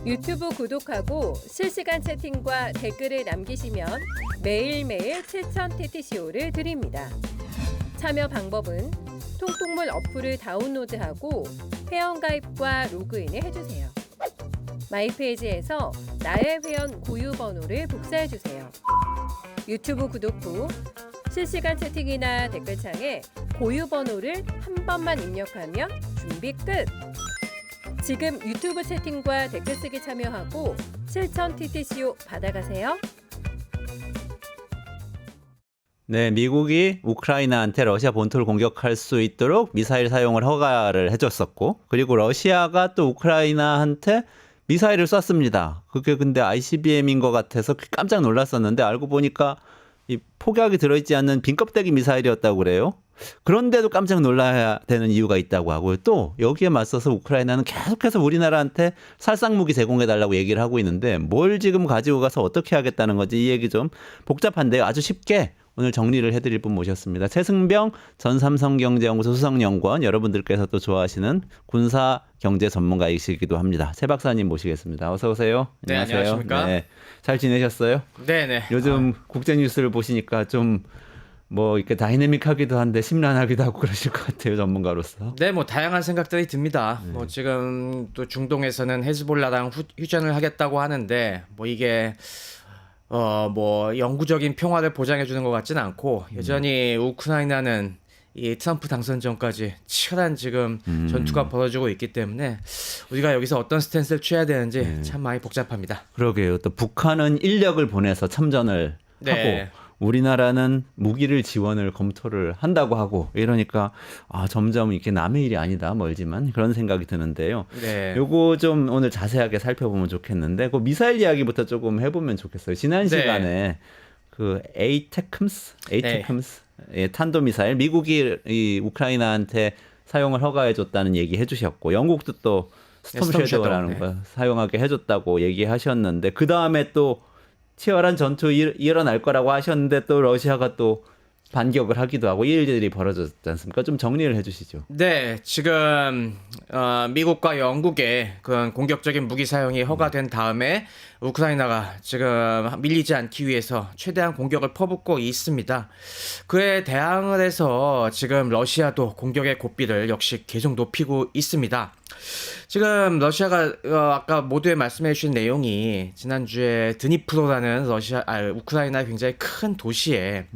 유튜브 구독하고 실시간 채팅과 댓글을 남기시면 매일매일 7,000TTCO를 드립니다. 참여 방법은 통통물 어플을 다운로드하고 회원가입과 로그인을 해주세요. 마이페이지에서 나의 회원 고유 번호를 복사해주세요. 유튜브 구독 후 실시간 채팅이나 댓글창에 고유 번호를 한 번만 입력하면 준비 끝! 지금 유튜브 채팅과 댓글 쓰기 참여하고 7,000TTCO 받아가세요. 네, 미국이 우크라이나한테 러시아 본토를 공격할 수 있도록 미사일 사용을 허가를 해줬었고, 그리고 러시아가 또 우크라이나한테 미사일을 쐈습니다. 그게 근데 ICBM인 것 같아서 깜짝 놀랐었는데 알고 보니까 이 폭약이 들어있지 않는 빈 껍데기 미사일이었다고 그래요. 그런데도 깜짝 놀라야 되는 이유가 있다고 하고요. 또 여기에 맞서서 우크라이나는 계속해서 우리나라한테 살상무기 제공해달라고 얘기를 하고 있는데 뭘 지금 가지고 가서 어떻게 하겠다는 건지 이 얘기 좀 복잡한데요. 아주 쉽게 오늘 정리를 해드릴 분 모셨습니다. 최승병 전 삼성경제연구소 수석연구원, 여러분들께서 또 좋아하시는 군사경제 전문가이시기도 합니다. 최 박사님 모시겠습니다. 어서 오세요. 네, 안녕하십니까? 네, 잘 지내셨어요? 네네. 요즘 국제뉴스를 보시니까 좀 뭐 이렇게 다이내믹하기도 한데 심란하기도 하고 그러실 것 같아요, 전문가로서. 네, 뭐 다양한 생각들이 듭니다. 뭐 지금 또 중동에서는 헤즈볼라랑 휴전을 하겠다고 하는데 뭐 이게 뭐 영구적인 평화를 보장해 주는 것 같지는 않고 여전히 우크라이나는 이 트럼프 당선 전까지 치열한 지금 전투가 벌어지고 있기 때문에 우리가 여기서 어떤 스탠스를 취해야 되는지 참 많이 복잡합니다. 그러게요. 또 북한은 인력을 보내서 참전을 네. 하고 우리나라는 무기를 지원을 검토를 한다고 하고 이러니까 점점 이렇게 남의 일이 아니다 멀지만 그런 생각이 드는데요. 네. 요거 좀 오늘 자세하게 살펴보면 좋겠는데 그 미사일 이야기부터 조금 해보면 좋겠어요. 지난 시간에 그 에이테크스 예, 탄도미사일 미국이 이 우크라이나한테 사용을 허가해줬다는 얘기 해주셨고 영국도 또 스톰 섀도우라는 거 사용하게 해줬다고 얘기하셨는데 그 다음에 또 치열한 전투 일어날 거라고 하셨는데 또 러시아가 또 반격을 하기도 하고 이 일들이 벌어졌지 않습니까? 좀 정리를 해주시죠. 네, 지금 미국과 영국의 그런 공격적인 무기 사용이 허가된 다음에 우크라이나가 지금 밀리지 않기 위해서 최대한 공격을 퍼붓고 있습니다. 그에 대항을 해서 지금 러시아도 공격의 고삐를 역시 계속 높이고 있습니다. 지금 러시아가 아까 모두에 말씀해 주신 내용이 지난주에 드니프로라는 우크라이나의 굉장히 큰 도시에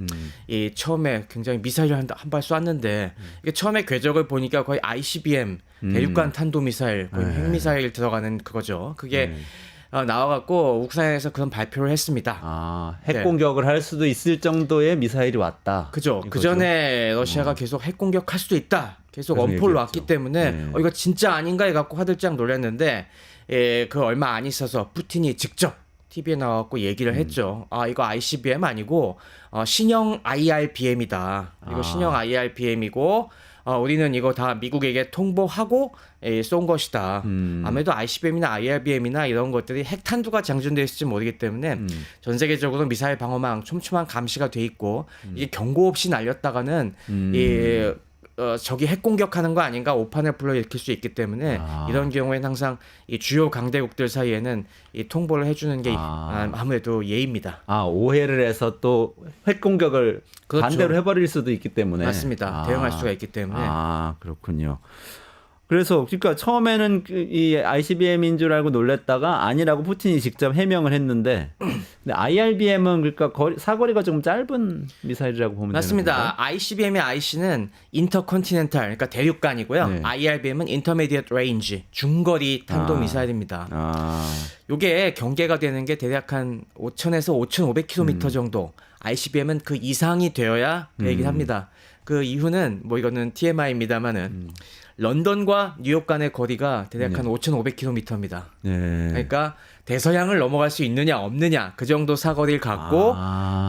이 처음에 굉장히 미사일을 한 발 쐈는데 이게 처음에 궤적을 보니까 거의 ICBM 대륙간 탄도미사일, 거의 핵미사일 들어가는 그거죠. 그게 나와갖고 우크라이나에서 그런 발표를 했습니다. 핵 공격을 할 수도 있을 정도의 미사일이 왔다. 그죠. 그 전에 러시아가 계속 핵 공격할 수도 있다. 계속 엄포를 놨기 때문에 이거 진짜 아닌가 해갖고 화들짝 놀랐는데 그 얼마 안 있어서 푸틴이 직접 TV에 나와갖고 얘기를 했죠. 이거 ICBM 아니고 신형 IRBM이다. 이거 신형 IRBM이고 우리는 이거 다 미국에게 통보하고 쏜 것이다. 아무래도 ICBM이나 IRBM이나 이런 것들이 핵탄두가 장전되어 있을지 모르기 때문에 전 세계적으로 미사일 방어망 촘촘한 감시가 돼 있고 이게 경고 없이 날렸다가는 적이 핵 공격하는 거 아닌가 오판을 불러일으킬 수 있기 때문에 이런 경우에는 항상 이 주요 강대국들 사이에는 이 통보를 해주는 게 아무래도 예입니다. 오해를 해서 또 핵 공격을 그렇죠. 반대로 해버릴 수도 있기 때문에. 맞습니다. 대응할 수가 있기 때문에. 그렇군요. 그래서 그러니까 처음에는 이 ICBM인 줄 알고 놀랬다가 아니라고 푸틴이 직접 해명을 했는데 근데 IRBM은 그러니까 사거리가 좀 짧은 미사일이라고 보면 맞습니다. 되는 건가요? ICBM의 IC는 인터컨티넨탈 그러니까 대륙간이고요. 네. IRBM은 인터미디엇 레인지 중거리 탄도 미사일입니다. 요게 경계가 되는 게 대략 한 5,000에서 5,500km 정도. ICBM은 그 이상이 되어야 되긴 합니다. 그 이유는 뭐 이거는 TMI입니다만은 런던과 뉴욕 간의 거리가 대략 한 5,500km입니다. 그러니까 대서양을 넘어갈 수 있느냐 없느냐 그 정도 사거리를 갖고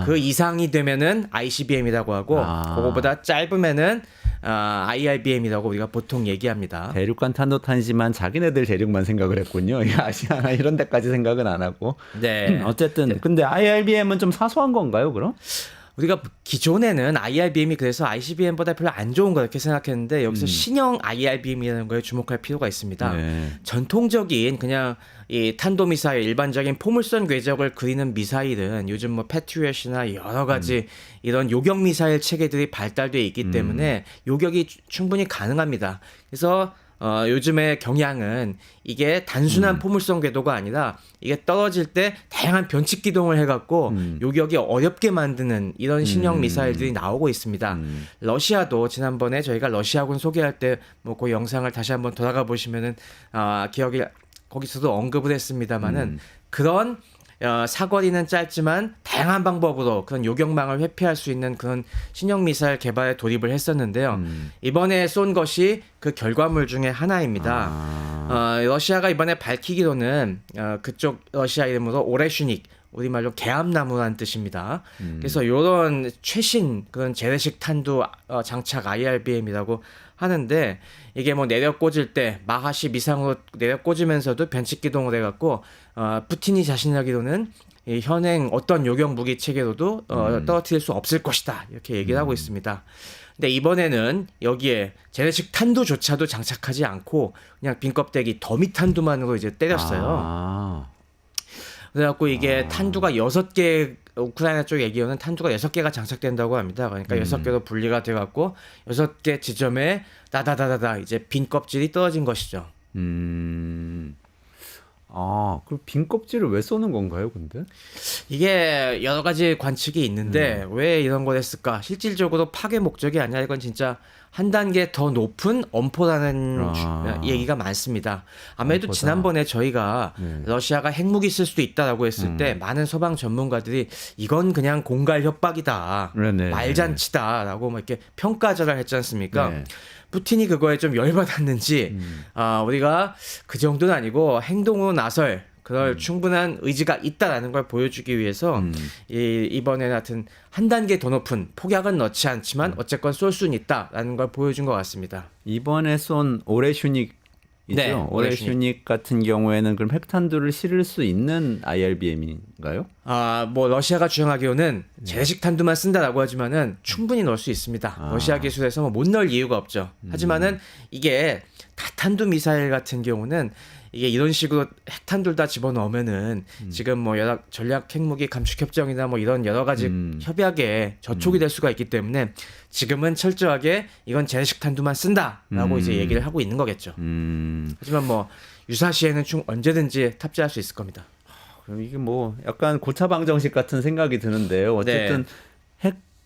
그 이상이 되면은 ICBM이라고 하고 그거보다 짧으면은 IRBM이라고 우리가 보통 얘기합니다. 대륙간 탄도탄이지만 자기네들 대륙만 생각을 했군요. 아시아나 이런 데까지 생각은 안 하고. 네. 어쨌든 근데 IRBM은 좀 사소한 건가요, 그럼? 우리가 기존에는 IRBM이 그래서 ICBM보다 별로 안 좋은 거 이렇게 생각했는데 여기서 신형 IRBM이라는 거에 주목할 필요가 있습니다. 네. 전통적인 그냥 이 탄도미사일 일반적인 포물선 궤적을 그리는 미사일은 요즘 뭐 패트리엇이나 여러 가지 이런 요격 미사일 체계들이 발달돼 있기 때문에 요격이 충분히 가능합니다. 그래서 요즘의 경향은 이게 단순한 포물선 궤도가 아니라 이게 떨어질 때 다양한 변칙 기동을 해갖고 요격이 어렵게 만드는 이런 신형 미사일들이 나오고 있습니다. 러시아도 지난번에 저희가 러시아군 소개할 때 뭐 그 영상을 다시 한번 돌아가 보시면은 기억이 거기서도 언급을 했습니다만은 그런 사거리는 짧지만 다양한 방법으로 그런 요격망을 회피할 수 있는 그런 신형 미사일 개발에 돌입을 했었는데요. 이번에 쏜 것이 그 결과물 중에 하나입니다. 러시아가 이번에 밝히기로는 그쪽 러시아 이름으로 오레슈닉 우리말로 개암나무라는 뜻입니다. 그래서 이런 최신 그런 재래식 탄두 장착 IRBM이라고 하는데 이게 뭐 내려 꽂을 때 마하 10 이상으로 내려 꽂으면서도 변칙 기동을 해갖고 푸틴이 자신하기로는 이 현행 어떤 요격 무기 체계로도 떨어뜨릴 수 없을 것이다 이렇게 얘기를 하고 있습니다. 근데 이번에는 여기에 재래식 탄두조차도 장착하지 않고 그냥 빈 껍데기 더미 탄두만으로 이제 때렸어요. 그래갖고 이게 탄두가 6개 우크라이나 쪽 얘기로는 탄두가 6개가 장착된다고 합니다. 그러니까 6개로 분리가 돼갖고 6개 지점에 다다다다다 이제 빈 껍질이 떨어진 것이죠. 그럼 빈 껍질을 왜 쏘는 건가요, 근데? 이게 여러 가지 관측이 있는데 왜 이런 걸 했을까? 실질적으로 파괴 목적이 아니라 이건 진짜 한 단계 더 높은 엄포라는 얘기가 많습니다. 아무래도 엄포다. 지난번에 저희가 러시아가 핵무기 쓸 수도 있다라고 했을 때 많은 서방 전문가들이 이건 그냥 공갈 협박이다, 네네. 말잔치다라고 막 이렇게 평가절하를 했지 않습니까? 네. 푸틴이 그거에 좀 열받았는지 우리가 그 정도는 아니고 행동으로 나설 그럴 충분한 의지가 있다라는 걸 보여주기 위해서 이번에는 하여튼 한 단계 더 높은 폭약은 넣지 않지만 어쨌건 쏠 수는 있다라는 걸 보여준 것 같습니다. 이번에 쏜 오레슈닉이죠. 네, 오레슈닉 같은 경우에는 그럼 핵탄두를 실을 수 있는 IRBM인가요? 뭐 러시아가 주장하기로는 재래식 탄두만 쓴다라고 하지만은 충분히 넣을 수 있습니다. 러시아 기술에서 뭐 못 넣을 이유가 없죠. 하지만은 이게 다탄두 미사일 같은 경우는 이게 이런 식으로 핵탄두를 다 집어넣으면은 지금 뭐 여러 전략 핵무기 감축 협정이나 뭐 이런 여러 가지 협약에 저촉이 될 수가 있기 때문에 지금은 철저하게 이건 재래식 탄두만 쓴다라고 이제 얘기를 하고 있는 거겠죠. 하지만 뭐 유사시에는 언제든지 탑재할 수 있을 겁니다. 그럼 이게 뭐 약간 고차방정식 같은 생각이 드는데요. 어쨌든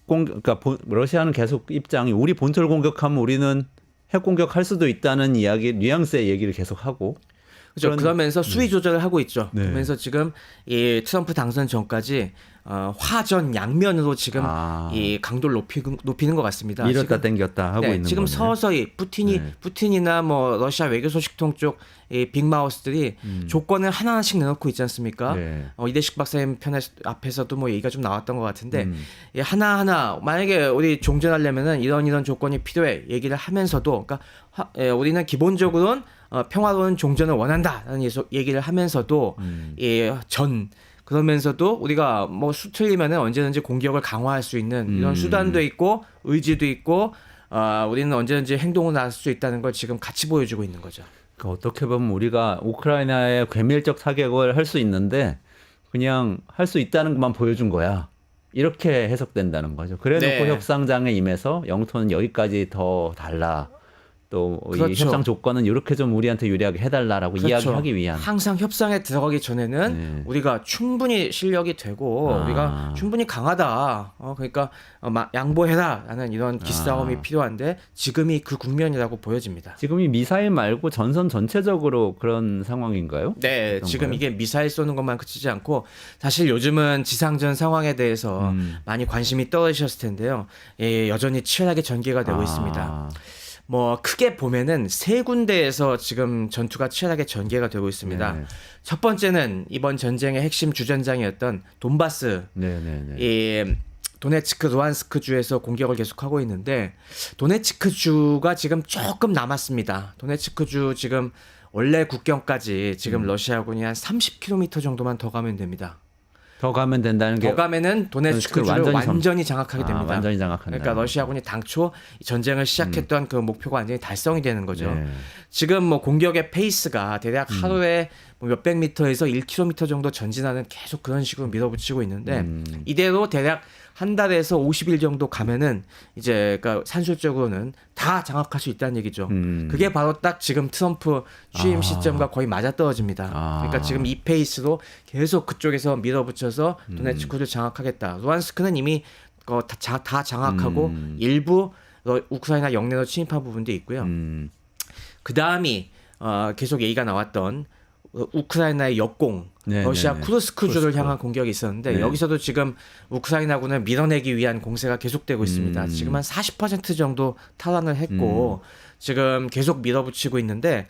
그러니까 러시아는 계속 입장이 우리 본토를 공격하면 우리는 핵 공격할 수도 있다는 이야기, 뉘앙스의 얘기를 계속 하고. 그렇죠. 그러면서 수위 조절을 하고 있죠. 네. 그러면서 지금 이 트럼프 당선 전까지 화전 양면으로 지금 이 강도를 높이는 것 같습니다. 밀었다 당겼다 하고 있는 지금 거네요. 서서히 푸틴이나 뭐 러시아 외교소식통 쪽 이 빅마우스들이 조건을 하나하나씩 내놓고 있지 않습니까? 이대식 박사님 앞에서도 뭐 얘기가 좀 나왔던 것 같은데 하나하나 만약에 우리 종전하려면은 이런 조건이 필요해 얘기를 하면서도 그러니까 우리는 기본적으로는 평화로운 종전을 원한다라는 얘기를 하면서도 그러면서도 우리가 뭐 수틀리면은 언제든지 공격을 강화할 수 있는 이런 수단도 있고 의지도 있고 우리는 언제든지 행동을 나설 수 있다는 걸 지금 같이 보여주고 있는 거죠. 그러니까 어떻게 보면 우리가 우크라이나에 괴멸적 타격을 할 수 있는데 그냥 할 수 있다는 것만 보여준 거야. 이렇게 해석된다는 거죠. 그래놓고 협상장에 임해서 영토는 여기까지 더 달라. 또 이 협상 조건은 이렇게 좀 우리한테 유리하게 해달라라고 이야기하기 위한. 항상 협상에 들어가기 전에는 우리가 충분히 실력이 되고 우리가 충분히 강하다. 그러니까 양보해라라는 이런 기싸움이 필요한데 지금이 그 국면이라고 보여집니다. 지금이 미사일 말고 전선 전체적으로 그런 상황인가요? 네, 지금 이게 미사일 쏘는 것만 그치지 않고 사실 요즘은 지상전 상황에 대해서 많이 관심이 떨어지셨을 텐데요. 여전히 치열하게 전개가 되고 있습니다. 뭐 크게 보면은 세 군데에서 지금 전투가 치열하게 전개가 되고 있습니다. 첫 번째는 이번 전쟁의 핵심 주전장이었던 돈바스, 이 도네츠크, 루안스크 주에서 공격을 계속하고 있는데 도네츠크 주가 지금 조금 남았습니다. 도네츠크 주 지금 원래 국경까지 지금 러시아군이 한 30km 정도만 더 가면 됩니다. 더 가면 된다는 게 더 가면은 도네츠크주를 완전히 장악하게 됩니다. 완전히 장악한다. 그러니까 러시아군이 당초 이 전쟁을 시작했던 그 목표가 완전히 달성이 되는 거죠. 네. 지금 뭐 공격의 페이스가 대략 하루에 뭐 몇백 미터에서 1km 정도 전진하는 계속 그런 식으로 밀어붙이고 있는데 이대로 대략 한 달에서 50일 정도 가면은 이제 그러니까 산술적으로는 다 장악할 수 있다는 얘기죠. 그게 바로 딱 지금 트럼프 취임 시점과 거의 맞아떨어집니다. 그러니까 지금 이 페이스로 계속 그쪽에서 밀어붙여서 도네츠크를 장악하겠다. 루안스크는 이미 다 장악하고 일부 우크라이나 영내로 침입한 부분도 있고요. 그 다음이 계속 얘기가 나왔던 우크라이나의 역공, 러시아 쿠르스크주를 향한 공격이 있었는데 여기서도 지금 우크라이나군을 밀어내기 위한 공세가 계속되고 있습니다. 지금 한 40% 정도 탈환을 했고 지금 계속 밀어붙이고 있는데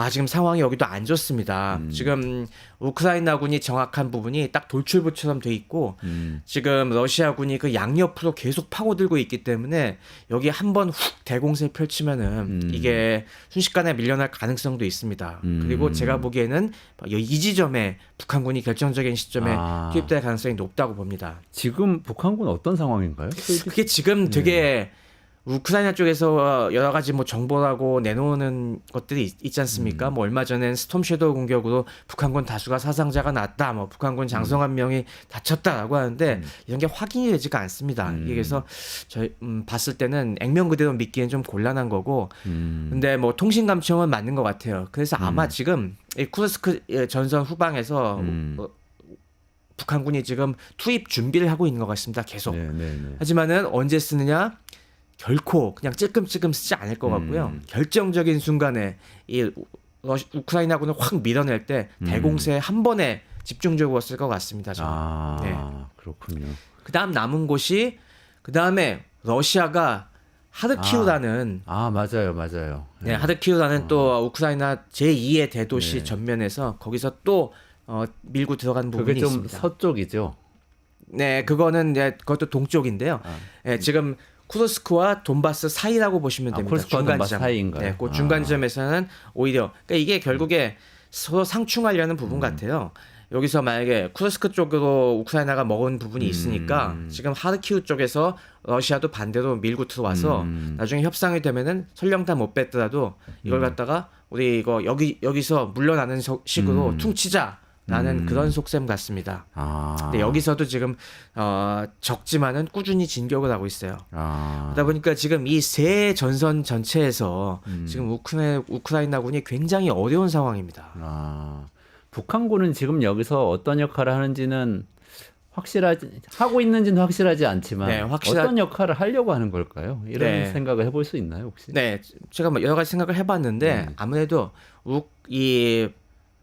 지금 상황이 여기도 안 좋습니다. 지금 우크라이나군이 정확한 부분이 딱 돌출부처럼 돼 있고 지금 러시아군이 그 양옆으로 계속 파고들고 있기 때문에 여기 한번 훅 대공세 펼치면은 이게 순식간에 밀려날 가능성도 있습니다. 그리고 제가 보기에는 이 지점에 북한군이 결정적인 시점에 투입될 가능성이 높다고 봅니다. 지금 북한군 어떤 상황인가요? 그게 지금 되게 우크라이나 쪽에서 여러 가지 뭐 정보라고 내놓는 것들이 있지 않습니까? 뭐 얼마 전엔 스톰 섀도우 공격으로 북한군 다수가 사상자가 났다, 뭐 북한군 장성 한 명이 다쳤다라고 하는데 이런 게 확인이 되지가 않습니다. 그래서 저희 봤을 때는 액면 그대로 믿기엔 좀 곤란한 거고, 근데 뭐 통신 감청은 맞는 것 같아요. 그래서 아마 지금 이 쿠르스크 전선 후방에서 북한군이 지금 투입 준비를 하고 있는 것 같습니다. 계속. 하지만은 언제 쓰느냐? 결코 그냥 찔끔찔끔 쓰지 않을 것 같고요. 결정적인 순간에 이 우크라이나군을 확 밀어낼 때 대공세 한 번에 집중적으로 쓸 것 같습니다. 저는. 그렇군요. 그다음 남은 곳이 그다음에 러시아가 하르키우라는 맞아요. 네, 하르키우라는 또 우크라이나 제2의 대도시 전면에서 거기서 또 밀고 들어간 부분이 그게 좀 있습니다. 서쪽이죠. 네, 그거는 그것도 동쪽인데요. 네, 지금 쿠르스크와 돈바스 사이라고 보시면 됩니다. 쿠르스크와 돈바스 사이인가요? 네, 그 중간 지점에서는 오히려 그러니까 이게 결국에 서로 상충하려는 부분 같아요. 여기서 만약에 쿠르스크 쪽으로 우크라이나가 먹은 부분이 있으니까 지금 하르키우 쪽에서 러시아도 반대로 밀고 들어와서 나중에 협상이 되면은 설령 다 못 뺐더라도 이걸 갖다가 우리 이거 여기서 물러나는 식으로 퉁치자라는 그런 속셈 같습니다. 근데 여기서도 지금 적지만은 꾸준히 진격을 하고 있어요. 그러다 보니까 지금 이 세 전선 전체에서 지금 우크라이나군이 굉장히 어려운 상황입니다. 북한군은 지금 여기서 어떤 역할을 하는지는 하고 있는지는 확실하지 않지만 어떤 역할을 하려고 하는 걸까요? 이런 생각을 해볼 수 있나요, 혹시? 네, 제가 여러 가지 생각을 해봤는데 아무래도 이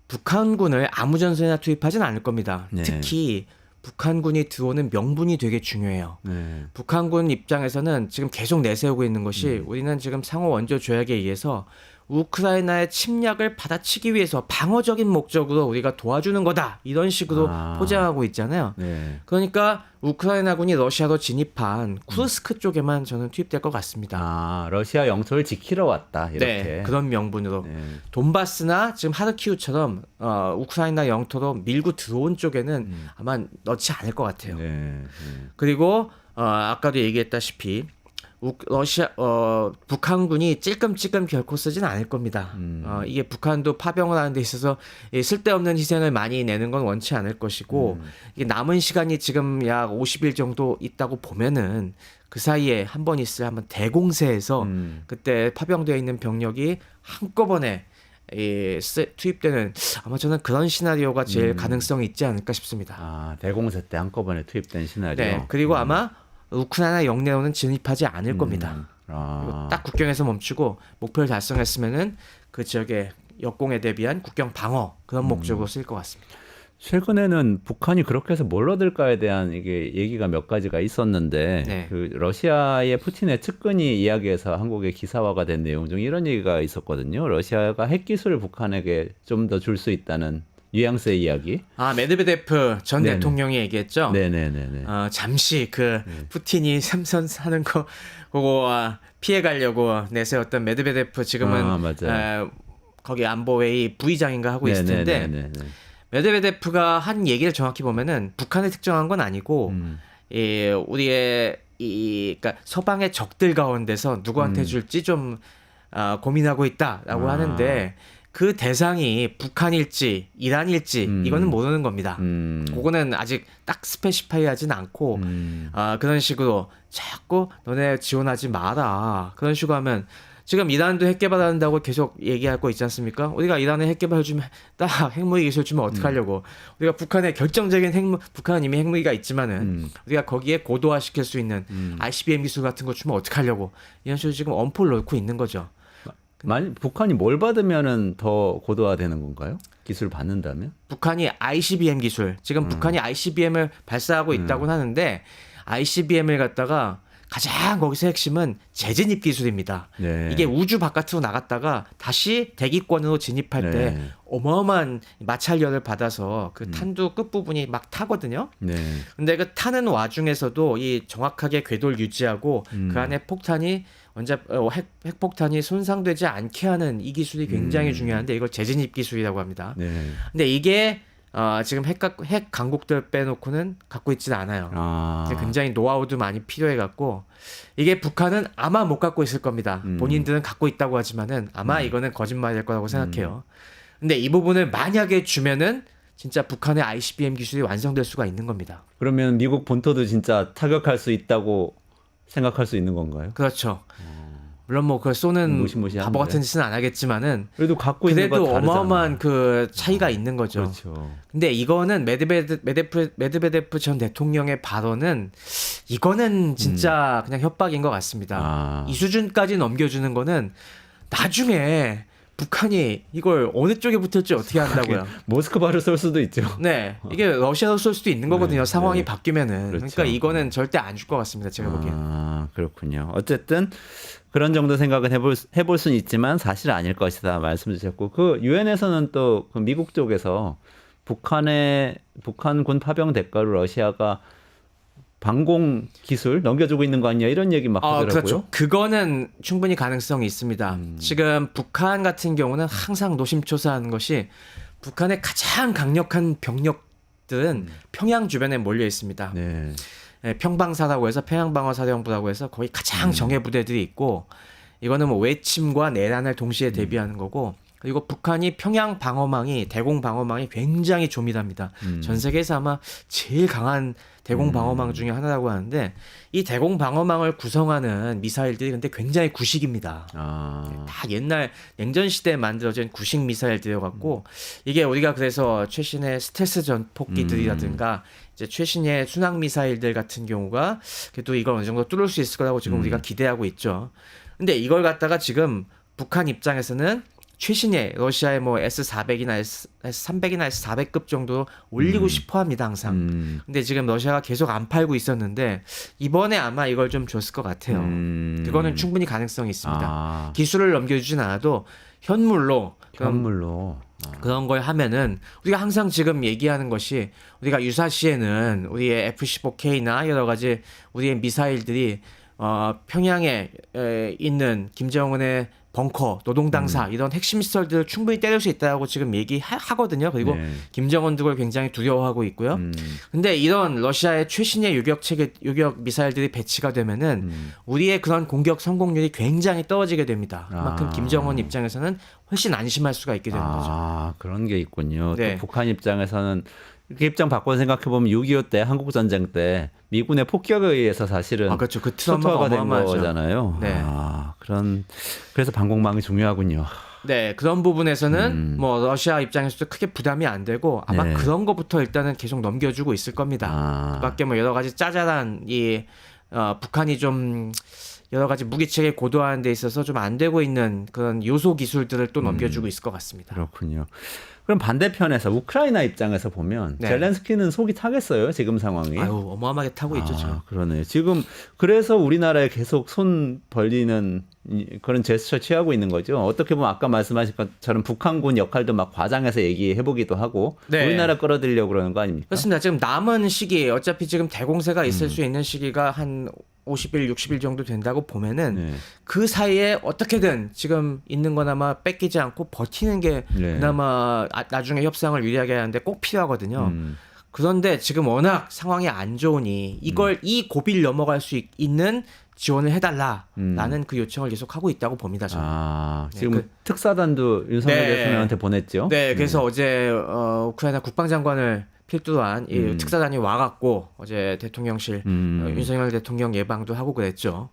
북한군을 아무 전선이나 투입하지는 않을 겁니다. 특히 북한군이 들어오는 명분이 되게 중요해요. 북한군 입장에서는 지금 계속 내세우고 있는 것이 우리는 지금 상호 원조 조약에 의해서 우크라이나의 침략을 받아치기 위해서 방어적인 목적으로 우리가 도와주는 거다. 이런 식으로 포장하고 있잖아요. 그러니까 우크라이나군이 러시아로 진입한 쿠르스크 쪽에만 저는 투입될 것 같습니다. 러시아 영토를 지키러 왔다. 이렇게. 네, 그런 명분으로. 돈바스나 지금 하르키우처럼 우크라이나 영토로 밀고 들어온 쪽에는 아마 넣지 않을 것 같아요. 그리고 아까도 얘기했다시피 북한군이 찔끔찔끔 결코 쓰진 않을 겁니다. 이게 북한도 파병을 하는 데 있어서 쓸데없는 희생을 많이 내는 건 원치 않을 것이고 이게 남은 시간이 지금 약 50일 정도 있다고 보면은 그 사이에 한번 한번 대공세에서 그때 파병되어 있는 병력이 한꺼번에 투입되는 아마 저는 그런 시나리오가 제일 가능성이 있지 않을까 싶습니다. 대공세 때 한꺼번에 투입된 시나리오. 네, 그리고 아마 우크라이나 영내로는 진입하지 않을 겁니다. 딱 국경에서 멈추고 목표를 달성했으면은 그 지역의 역공에 대비한 국경 방어 그런 목적으로 쓸 것 같습니다. 최근에는 북한이 그렇게 해서 뭘 얻을까에 대한 이게 얘기가 몇 가지가 있었는데 그 러시아의 푸틴의 측근이 이야기해서 한국에 기사화가 된 내용 중 이런 얘기가 있었거든요. 러시아가 핵기술을 북한에게 좀 더 줄 수 있다는 뉘앙스의 이야기. 메드베데프 전 대통령이 얘기했죠. 네네네. 잠시 푸틴이 삼선하는 거 보고 피해가려고 내세웠던 메드베데프 지금은 거기 안보회의 부의장인가 하고 있을 텐데 메드베데프가 한 얘기를 정확히 보면은 북한을 특정한 건 아니고 우리의 그러니까 서방의 적들 가운데서 누구한테 줄지 좀 고민하고 있다라고 하는데 그 대상이 북한일지 이란일지 이거는 모르는 겁니다. 그거는 아직 딱 스페시파이하진 않고 그런 식으로 자꾸 너네 지원하지 마라 그런 식으로 하면 지금 이란도 핵 개발한다고 계속 얘기하고 있지 않습니까? 우리가 이란에 핵 개발해주면 딱 핵무기 기술 주면 어떡하려고 우리가 북한에 결정적인 북한은 이미 핵무기가 있지만은 우리가 거기에 고도화시킬 수 있는 ICBM 기술 같은 거 주면 어떡하려고 이런 식으로 지금 엄포를 놓고 있는 거죠. 북한이 뭘 받으면은 더 고도화되는 건가요? 기술 받는다면? 북한이 ICBM 기술 지금 북한이 ICBM을 발사하고 있다고 하는데 ICBM을 갖다가 가장 거기서 핵심은 재진입 기술입니다. 네. 이게 우주 바깥으로 나갔다가 다시 대기권으로 진입할 때 어마어마한 마찰력을 받아서 그 탄두 끝부분이 막 타거든요. 네. 근데 그 타는 와중에서도 이 정확하게 궤도를 유지하고 그 안에 폭탄이 핵폭탄이 손상되지 않게 하는 이 기술이 굉장히 중요한데 이걸 재진입 기술이라고 합니다. 네. 근데 이게 지금 핵 강국들 빼놓고는 갖고 있지는 않아요. 굉장히 노하우도 많이 필요해갖고 이게 북한은 아마 못 갖고 있을 겁니다. 본인들은 갖고 있다고 하지만은 아마 이거는 거짓말일 거라고 생각해요. 근데 이 부분을 만약에 주면은 진짜 북한의 ICBM 기술이 완성될 수가 있는 겁니다. 그러면 미국 본토도 진짜 타격할 수 있다고 생각할 수 있는 건가요? 그렇죠. 물론 뭐 그걸 쏘는 무시무시한데. 바보 같은 짓은 안 하겠지만은 그래도 갖고 있는 거 그래도 다르잖아. 어마어마한 그 차이가 있는 거죠. 그렇죠. 근데 이거는 메드베데프 전 대통령의 발언은 이거는 진짜 그냥 협박인 것 같습니다. 이 수준까지 넘겨주는 거는 나중에 북한이 이걸 어느 쪽에 붙을지 어떻게 한다고요? 모스크바를 쏠 수도 있죠. 네, 이게 러시아로 쏠 수도 있는 거거든요. 상황이 바뀌면은. 그렇죠. 그러니까 이거는 절대 안 줄 것 같습니다. 제가 보기엔. 그렇군요. 어쨌든 그런 정도 생각은 해볼 수는 있지만 사실 아닐 것이다 말씀 주셨고 그 유엔에서는 또 그 미국 쪽에서 북한군 파병 대가로 러시아가 방공 기술 넘겨주고 있는 거 아니냐 이런 얘기 막 하더라고요. 그렇죠. 그거는 충분히 가능성이 있습니다. 지금 북한 같은 경우는 항상 노심초사하는 것이 북한의 가장 강력한 병력들은 평양 주변에 몰려 있습니다. 네. 평방사라고 해서 평양방어사령부라고 해서 거의 가장 정예 부대들이 있고 이거는 뭐 외침과 내란을 동시에 대비하는 거고 그리고 북한이 평양 방어망이 대공 방어망이 굉장히 조밀합니다. 전 세계에서 아마 제일 강한 대공 방어망 중에 하나라고 하는데 이 대공 방어망을 구성하는 미사일들이 근데 굉장히 구식입니다. 다 옛날 냉전 시대에 만들어진 구식 미사일들이어갖고 이게 우리가 그래서 최신의 스텔스 전폭기들이라든가 이제 최신의 순항 미사일들 같은 경우가 그래도 이걸 어느 정도 뚫을 수 있을 거라고 지금 우리가 기대하고 있죠. 근데 이걸 갖다가 지금 북한 입장에서는 최신의 러시아의 뭐 S400이나 S300이나 S400급 정도 올리고 싶어 합니다, 항상. 근데 지금 러시아가 계속 안 팔고 있었는데 이번에 아마 이걸 좀 줬을 것 같아요. 그거는 충분히 가능성이 있습니다. 기술을 넘겨주진 않아도 현물로 그런 걸 하면은 우리가 항상 지금 얘기하는 것이 우리가 유사시에는 우리의 F-15K나 여러 가지 우리의 미사일들이 평양에 있는 김정은의 벙커, 노동당사 이런 핵심 시설들을 충분히 때릴 수 있다고 지금 얘기하거든요. 그리고 김정은도 그걸 굉장히 두려워하고 있고요. 근데 이런 러시아의 최신의 유격 미사일들이 배치가 되면은 우리의 그런 공격 성공률이 굉장히 떨어지게 됩니다. 그만큼 김정은 입장에서는 훨씬 안심할 수가 있게 되는 거죠. 그런 게 있군요. 네. 또 북한 입장에서는 이렇게 입장 바꿔 생각해보면 6.25 때 한국전쟁 때 미군의 폭격에 의해서 사실은 그렇죠. 그 트라우마가 초토화가 된 어마어마하죠. 거잖아요. 네. 그래서 방공망이 중요하군요. 네, 그런 부분에서는 뭐 러시아 입장에서도 크게 부담이 안 되고 아마 네. 그런 것부터 일단은 계속 넘겨주고 있을 겁니다. 그밖에 뭐 여러 가지 짜잘한 북한이 좀 여러 가지 무기체계 고도화하는 데 있어서 좀 안 되고 있는 그런 요소 기술들을 또 넘겨주고 있을 것 같습니다. 그렇군요. 그럼 반대편에서 우크라이나 입장에서 보면 네. 젤렌스키는 속이 타겠어요, 지금 상황이. 아유, 어마어마하게 타고 있죠, 저. 그러네요. 지금 그래서 우리나라에 계속 손 벌리는 그런 제스처 취하고 있는 거죠. 어떻게 보면 아까 말씀하신 것처럼 북한군 역할도 막 과장해서 얘기해 보기도 하고 네. 우리나라 끌어들이려고 그러는 거 아닙니까? 그렇습니다. 지금 남은 시기 어차피 지금 대공세가 있을 수 있는 시기가 한 50일, 60일 정도 된다고 보면은 네. 그 사이에 어떻게든 지금 있는 거나마 뺏기지 않고 버티는 게 네. 그나마 나중에 협상을 유리하게 하는데 꼭 필요하거든요. 음. 그런데 지금 워낙 상황이 안 좋으니 이걸 이 고비를 넘어갈 수 있는 지원을 해달라라는 그 요청을 계속 하고 있다고 봅니다. 저는. 네, 지금 특사단도 윤석열 네. 대통령한테 보냈죠. 네, 그래서 어제 우크라이나 국방장관을 필두로 한 이 특사단이 와갖고 어제 대통령실 윤석열 대통령 예방도 하고 그랬죠.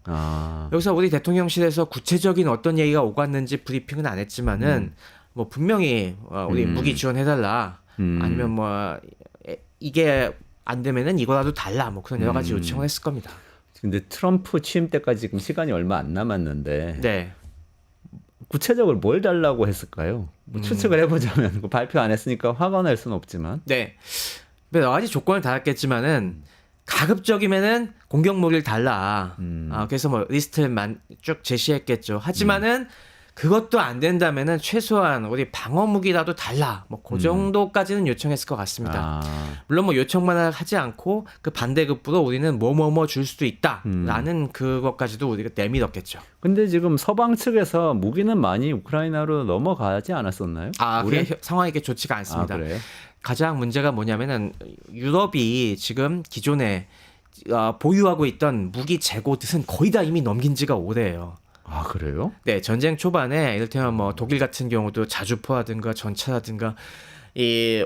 여기서 우리 대통령실에서 구체적인 어떤 얘기가 오갔는지 브리핑은 안 했지만은 뭐 분명히 우리 무기 지원해달라 아니면 뭐 이게 안 되면은 이거라도 달라 뭐 그런 여러 가지 요청을 했을 겁니다. 근데 트럼프 취임 때까지 지금 시간이 얼마 안 남았는데 네. 구체적으로 뭘 달라고 했을까요? 뭐 추측을 해보자면 발표 안 했으니까 화가 날 수는 없지만. 네. 여러 가지 조건을 달았겠지만은 가급적이면은 공격 무기를 달라. 그래서 뭐 리스트를 쭉 제시했겠죠. 하지만은 그것도 안 된다면은 최소한 우리 방어 무기라도 달라. 뭐 그 정도까지는 요청했을 것 같습니다. 물론 뭐 요청만 하지 않고 그 반대급부로 우리는 뭐뭐뭐 줄 수도 있다라는 그것까지도 우리가 내밀었겠죠. 근데 지금 서방 측에서 무기는 많이 우크라이나로 넘어가지 않았었나요? 그게 상황이 이게 좋지가 않습니다. 그래요? 가장 문제가 뭐냐면은 유럽이 지금 기존에 보유하고 있던 무기 재고 뜻은 거의 다 이미 넘긴 지가 오래예요. 그래요? 네, 전쟁 초반에 이를테면 뭐 독일 같은 경우도 자주포라든가 전차라든가 이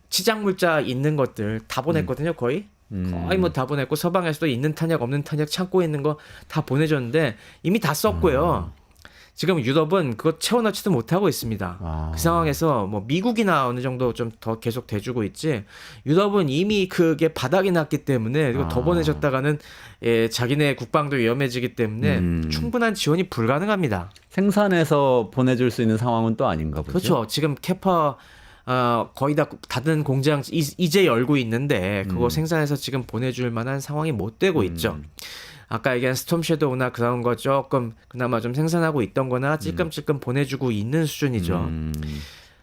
치장 물자 있는 것들 다 보냈거든요, 거의. 거의 뭐 다 보냈고 서방에서도 있는 탄약 없는 탄약 창고에 있는 거 다 보내줬는데 이미 다 썼고요. 지금 유럽은 그거 채워넣지도 못하고 있습니다. 그 상황에서 뭐 미국이나 어느 정도 좀 더 계속 대주고 있지 유럽은 이미 그게 바닥이 났기 때문에 그리고 더 보내줬다가는 자기네 국방도 위험해지기 때문에 충분한 지원이 불가능합니다. 생산해서 보내줄 수 있는 상황은 또 아닌가 보죠. 그렇죠. 지금 캐파 거의 다 닫은 공장 이제 열고 있는데 그거 생산해서 지금 보내줄 만한 상황이 못 되고 있죠. 아까 얘기한 스톰 섀도우나 그런 거 조금 그나마 좀 생산하고 있던 거나 찔끔찔끔 보내주고 있는 수준이죠.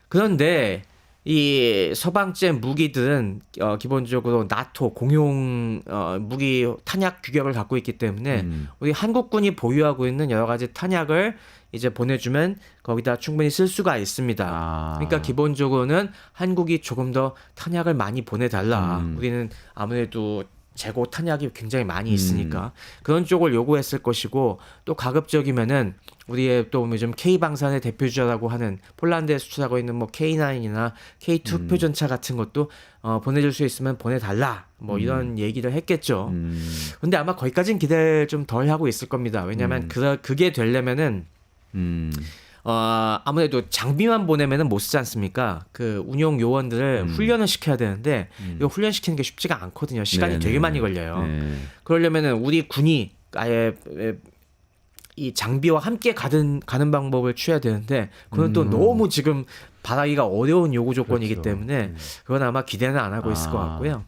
그런데 이 서방제 무기들은 기본적으로 나토 공용 무기 탄약 규격을 갖고 있기 때문에 우리 한국군이 보유하고 있는 여러 가지 탄약을 이제 보내주면 거기다 충분히 쓸 수가 있습니다. 그러니까 기본적으로는 한국이 조금 더 탄약을 많이 보내달라. 우리는 아무래도 재고 탄약이 굉장히 많이 있으니까 그런 쪽을 요구했을 것이고 또 가급적이면은 우리의 또 요즘 K방산의 대표주자라고 하는 폴란드에 수출하고 있는 뭐 K9이나 K2 표전차 같은 것도 보내줄 수 있으면 보내달라 뭐 이런 얘기를 했겠죠. 근데 아마 거기까지는 기대를 좀 덜 하고 있을 겁니다. 왜냐하면 그게 되려면은 아무래도 장비만 보내면은 못 쓰지 않습니까? 그 운용 요원들을 훈련을 시켜야 되는데 이거 훈련시키는 게 쉽지가 않거든요. 시간이 되게 많이 걸려요. 그러려면은 우리 군이 아예 이 장비와 함께 가는 방법을 취해야 되는데 그건 또 너무 지금 바라기가 어려운 요구 조건이기 때문에 그건 아마 기대는 안 하고 있을 것 같고요.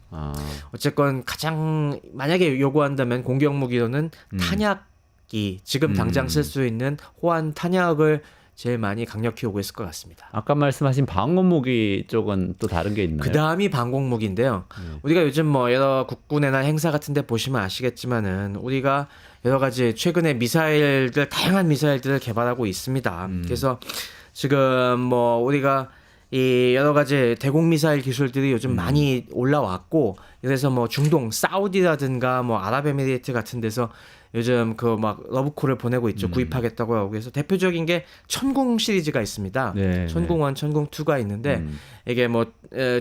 어쨌건 가장 만약에 요구한다면 공격 무기로는 탄약이 지금 당장 쓸 수 있는 호환 탄약을 제일 많이 강력히 요구했을 것 같습니다. 아까 말씀하신 방어무기 쪽은 또 다른 게 있나요? 그 다음이 방공무기인데요. 우리가 요즘 뭐 여러 국군회나 행사 같은 데 보시면 아시겠지만은 우리가 여러 가지 최근에 미사일들, 다양한 미사일들을 개발하고 있습니다. 그래서 지금 뭐 우리가 이 여러 가지 대공 미사일 기술들이 요즘 많이 올라왔고 그래서 뭐 중동 사우디라든가 뭐 아랍에미리트 같은 데서 요즘 그 막 러브콜을 보내고 있죠. 구입하겠다고 하고 그래서 대표적인 게 천궁 시리즈가 있습니다. 천궁 1, 천궁 2가 있는데 이게 뭐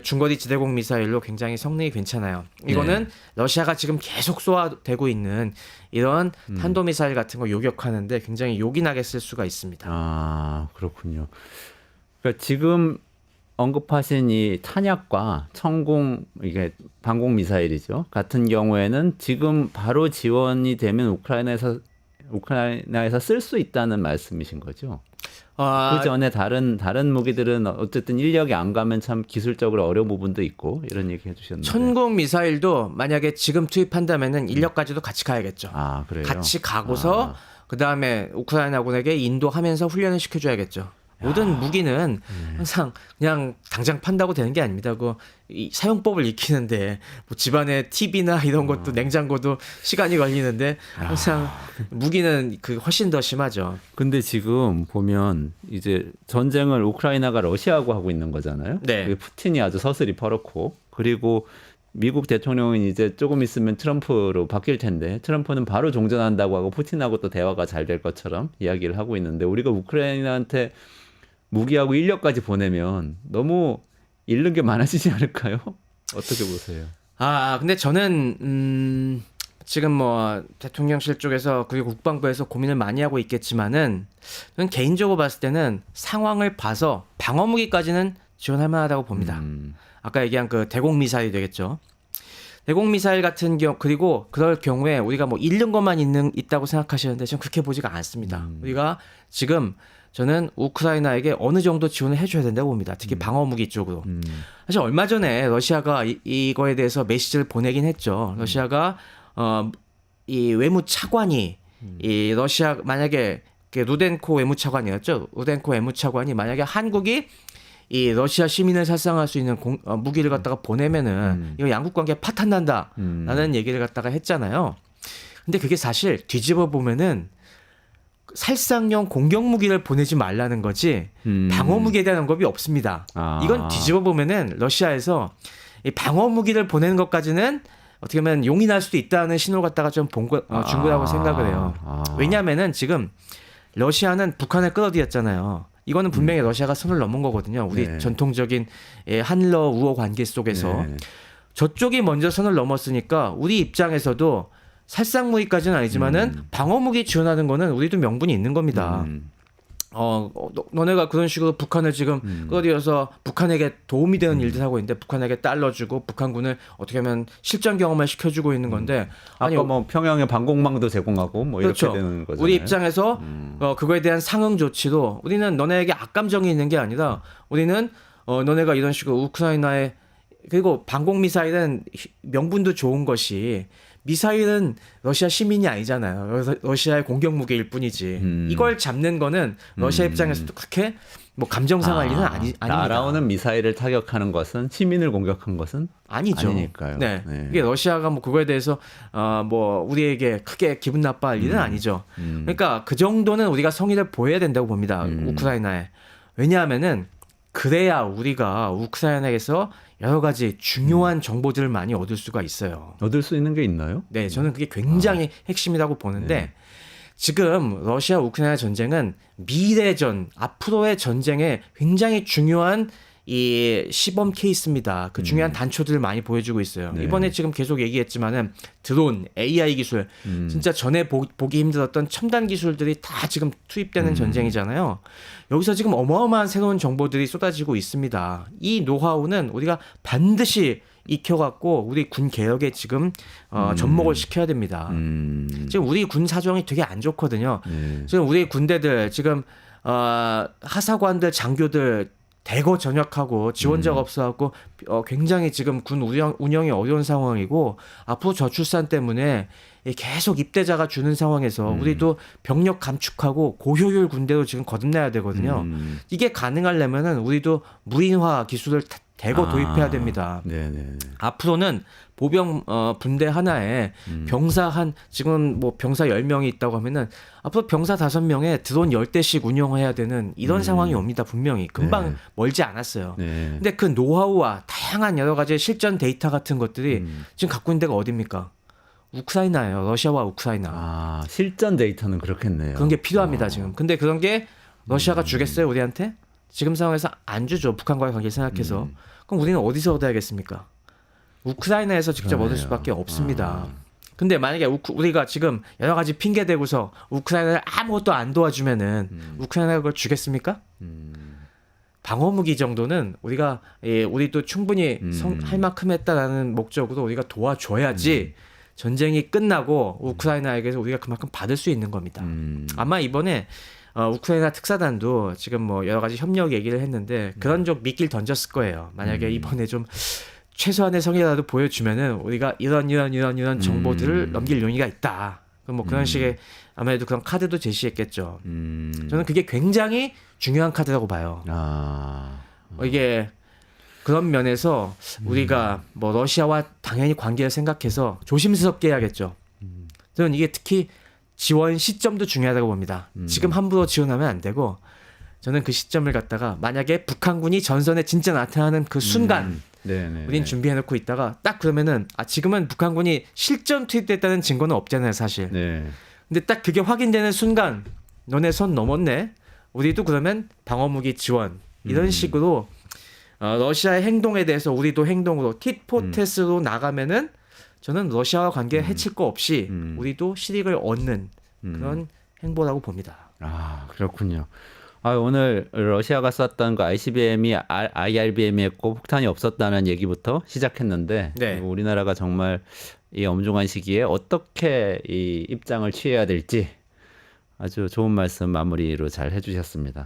중거리 지대공 미사일로 굉장히 성능이 괜찮아요. 이거는 러시아가 지금 계속 쏘아대고 있는 이런 탄도 미사일 같은 거 요격하는데 굉장히 요긴하게 쓸 수가 있습니다. 그렇군요. 그러니까 지금 언급하신 이 탄약과 천궁 이게 방공 미사일이죠. 같은 경우에는 지금 바로 지원이 되면 우크라이나에서 쓸 수 있다는 말씀이신 거죠. 그 전에 다른 무기들은 어쨌든 인력이 안 가면 참 기술적으로 어려운 부분도 있고 이런 얘기 해주셨는데. 천궁 미사일도 만약에 지금 투입한다면은 인력까지도 같이 가야겠죠. 그래요? 같이 가고서 그 다음에 우크라이나군에게 인도하면서 훈련을 시켜줘야겠죠. 모든 무기는 항상 그냥 당장 판다고 되는 게 아닙니다. 이 사용법을 익히는데 뭐 집안에 TV나 이런 것도 냉장고도 시간이 걸리는데 항상 무기는 훨씬 더 심하죠. 근데 지금 보면 이제 전쟁을 우크라이나가 러시아하고 하고 있는 거잖아요. 네. 그게 푸틴이 아주 서슬이 퍼렇고 그리고 미국 대통령은 이제 조금 있으면 트럼프로 바뀔 텐데 트럼프는 바로 종전한다고 하고 푸틴하고 또 대화가 잘 될 것처럼 이야기를 하고 있는데 우리가 우크라이나한테 무기하고 인력까지 보내면 너무 잃는 게 많아지지 않을까요? 어떻게 보세요? 근데 저는 지금 뭐 대통령실 쪽에서 그리고 국방부에서 고민을 많이 하고 있겠지만은 저는 개인적으로 봤을 때는 상황을 봐서 방어 무기까지는 지원할 만하다고 봅니다. 아까 얘기한 그 대공 미사일이 되겠죠. 대공 미사일 같은 경우 그리고 그럴 경우에 우리가 뭐 잃는 것만 있다고 생각하시는데 저는 그렇게 보지가 않습니다. 우리가 지금 저는 우크라이나에게 어느 정도 지원을 해줘야 된다고 봅니다. 특히 방어 무기 쪽으로. 사실 얼마 전에 러시아가 이거에 대해서 메시지를 보내긴 했죠. 러시아가 이 외무 차관이 이 러시아 만약에 루덴코 외무차관이었죠. 루덴코 외무차관이 만약에 한국이 이 러시아 시민을 살상할 수 있는 무기를 갖다가 보내면은 이거 양국 관계 파탄 난다라는 얘기를 갖다가 했잖아요. 근데 그게 사실 뒤집어 보면은 살상용 공격 무기를 보내지 말라는 거지 방어 무기에 대한 언급이 없습니다. 이건 뒤집어 보면은 러시아에서 이 방어 무기를 보내는 것까지는 어떻게 보면 용인할 수도 있다는 신호를 갖다가 좀 준 거라고 생각을 해요. 왜냐하면은 지금 러시아는 북한을 끌어들였잖아요. 이거는 분명히 러시아가 선을 넘은 거거든요. 우리 네. 전통적인 한러 우호 관계 속에서 네. 저쪽이 먼저 선을 넘었으니까 우리 입장에서도 살상 무기까지는 아니지만은 방어 무기 지원하는 거는 우리도 명분이 있는 겁니다. 너네가 그런 식으로 북한을 지금 끌어들여서 북한에게 도움이 되는 일들 하고 있는데 북한에게 달러 주고 북한군을 어떻게 하면 실전 경험을 시켜주고 있는 건데 아니 뭐 평양에 방공망도 제공하고 뭐 그렇죠. 이렇게 되는 거잖아요. 우리 입장에서 그거에 대한 상응 조치도 우리는 너네에게 악감정이 있는 게 아니라 우리는 너네가 이런 식으로 우크라이나에 그리고 방공 미사일은 명분도 좋은 것이 미사일은 러시아 시민이 아니잖아요. 러시아의 공격 무기일 뿐이지. 이걸 잡는 거는 러시아 입장에서도 그렇게 뭐 감정 상할 일은 아닙니다. 날아오는 미사일을 타격하는 것은 시민을 공격한 것은 아니죠. 아니니까요. 네. 네. 이게 러시아가 뭐 그거에 대해서 뭐 우리에게 크게 기분 나빠할 일은 아니죠. 그러니까 그 정도는 우리가 성의를 보여야 된다고 봅니다. 우크라이나에. 왜냐하면은 그래야 우리가 우크라이나에서 여러 가지 중요한 정보들을 많이 얻을 수가 있어요. 얻을 수 있는 게 있나요? 네, 저는 그게 굉장히 핵심이라고 보는데 지금 러시아 우크라이나 전쟁은 미래전, 앞으로의 전쟁에 굉장히 중요한 이 시범 케이스입니다. 그 중요한 단초들을 많이 보여주고 있어요. 네. 이번에 지금 계속 얘기했지만은 드론, AI 기술, 진짜 전에 보기 힘들었던 첨단 기술들이 다 지금 투입되는 전쟁이잖아요. 여기서 지금 어마어마한 새로운 정보들이 쏟아지고 있습니다. 이 노하우는 우리가 반드시 익혀갖고 우리 군 개혁에 지금 접목을 시켜야 됩니다. 지금 우리 군 사정이 되게 안 좋거든요. 지금 우리 군대들 지금 하사관들, 장교들 대거 전역하고 지원자가 없어갖고 굉장히 지금 군 운영이 어려운 상황이고 앞으로 저출산 때문에 계속 입대자가 주는 상황에서 우리도 병력 감축하고 고효율 군대로 지금 거듭나야 되거든요. 이게 가능하려면은 우리도 무인화 기술을 대거 도입해야 됩니다. 네네. 앞으로는 보병 분대 하나에 병사 지금 뭐 병사 10명이 있다고 하면은 앞으로 병사 5명에 드론 10대씩 운영해야 되는 이런 상황이 옵니다. 분명히. 금방 네. 멀지 않았어요. 네. 근데 그 노하우와 다양한 여러 가지 실전 데이터 같은 것들이 지금 갖고 있는 데가 어디입니까? 우크라이나예요. 러시아와 우크라이나. 실전 데이터는 그렇겠네요. 그런 게 필요합니다, 지금. 근데 그런 게 러시아가 주겠어요, 우리한테? 지금 상황에서 안 주죠. 북한과의 관계를 생각해서. 그럼 우리는 어디서 얻어야겠습니까? 우크라이나에서 직접 얻을 수밖에 없습니다. 근데 만약에 우리가 지금 여러 가지 핑계 대고서 우크라이나를 아무것도 안 도와주면은 우크라이나가 그걸 주겠습니까? 방어 무기 정도는 우리도 충분히 할 만큼 했다라는 목적으로 우리가 도와줘야지 전쟁이 끝나고 우크라이나에게서 우리가 그만큼 받을 수 있는 겁니다. 아마 이번에 우크라이나 특사단도 지금 뭐 여러 가지 협력 얘기를 했는데 그런 쪽 미끼를 던졌을 거예요. 만약에 이번에 좀 최소한의 성의라도 보여주면은 우리가 이런 정보들을 넘길 용의가 있다. 뭐 그런 식의 아무래도 그런 카드도 제시했겠죠. 저는 그게 굉장히 중요한 카드라고 봐요. 이게 그런 면에서 우리가 뭐 러시아와 당연히 관계를 생각해서 조심스럽게 해야겠죠. 저는 이게 특히 지원 시점도 중요하다고 봅니다. 지금 함부로 지원하면 안 되고 저는 그 시점을 갖다가 만약에 북한군이 전선에 진짜 나타나는 그 순간 우린 준비해놓고 있다가 딱 그러면은 지금은 북한군이 실전 투입됐다는 증거는 없잖아요, 사실. 근데 딱 그게 확인되는 순간 너네 선 넘었네. 우리도 그러면 방어무기 지원 이런 식으로 러시아의 행동에 대해서 우리도 행동으로 tit-for-tat으로 나가면은 저는 러시아와 관계 해칠 거 없이 우리도 실익을 얻는 그런 행보라고 봅니다. 그렇군요. 오늘 러시아가 쐈던 그 ICBM이 IRBM이었고 폭탄이 없었다는 얘기부터 시작했는데 우리나라가 정말 이 엄중한 시기에 어떻게 이 입장을 취해야 될지 아주 좋은 말씀 마무리로 잘 해주셨습니다.